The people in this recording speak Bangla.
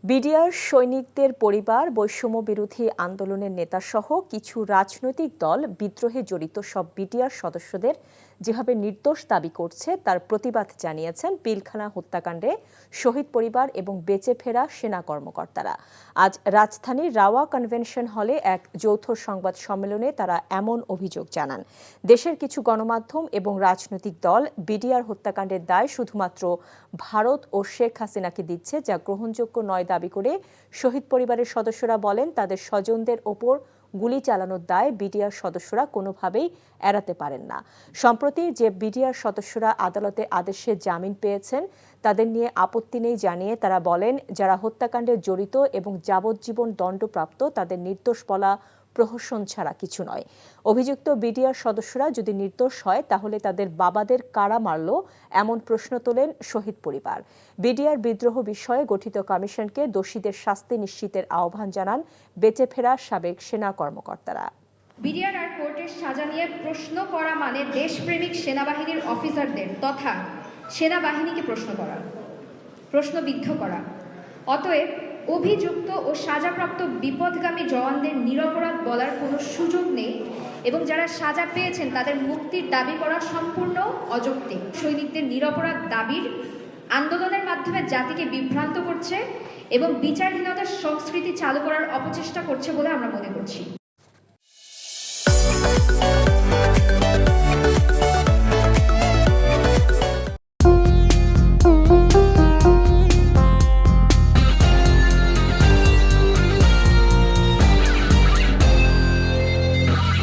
বিডিআর সৈনিকদের পরিবার, বৈষম্য বিরোধী আন্দোলনের নেতাসহ কিছু রাজনৈতিক দল বিদ্রোহে জড়িত সব বিডিআর সদস্যদের যেভাবে নির্দোষ দাবি করছে তার প্রতিবাদ জানিয়েছেন পিলখানা হত্যাকাণ্ডে শহীদ পরিবার এবং বেঁচে ফেরা সেনা কর্মকর্তারা। আজ রাজধানীর রাওয়া কনভেনশন হলে এক যৌথ সংবাদ সম্মেলনে তারা এমন অভিযোগ জানান। দেশের কিছু গণমাধ্যম এবং রাজনৈতিক দল বিডিআর হত্যাকাণ্ডের দায় শুধুমাত্র ভারত ও শেখ হাসিনাকে দিচ্ছে, যা গ্রহণযোগ্য নয় দাবি করে শহীদ পরিবারের সদস্যরা বলেন তাদের স্বজনদের ওপর গুলি চালানোর দায় বিডিআর সদস্যরা কোনোভাবেই এড়াতে পারেন না। সম্প্রতি যে বিডিআর সদস্যরা আদালতে আদেশে জামিন পেয়েছেন তাদের নিয়ে আপত্তি নেই জানিয়ে তারা বলেন, যারা হত্যাকাণ্ডে জড়িত এবং যাবজ্জীবন দণ্ডপ্রাপ্ত তাদের নির্দোষ বলা প্রহসন ছাড়া কিছু নয়। অভিযুক্ত বিডিআর সদস্যরা যদি নির্দোষ হয় তাহলে তাদের বাবাদের কারা মারল, এমন প্রশ্ন তোলেন শহীদ পরিবার। বিডিআর বিদ্রোহ বিষয়ে গঠিত কমিশনকে দোষীদের শাস্তি নিশ্চিতের আহ্বান জানান বেঁচে ফেরা সাবেক সেনা কর্মকর্তারা। বিডিআর আর কোর্টের সাজা নিয়ে প্রশ্ন করা মানে দেশপ্রেমিক সেনাবাহিনীর অফিসারদের তথা সেনাবাহিনীকে প্রশ্নবিদ্ধ করা। অতএব অভিযুক্ত ও সাজাপ্রাপ্ত বিপদগামী জওয়ানদের নিরপরাধ বলার কোনো সুযোগ নেই এবং যারা সাজা পেয়েছেন তাদের মুক্তির দাবি করা সম্পূর্ণ অযৌক্তিক। সৈনিকদের নিরপরাধ দাবির আন্দোলনের মাধ্যমে জাতিকে বিভ্রান্ত করছে এবং বিচারহীনতার সংস্কৃতি চালু করার অপচেষ্টা করছে বলে আমরা মনে করছি।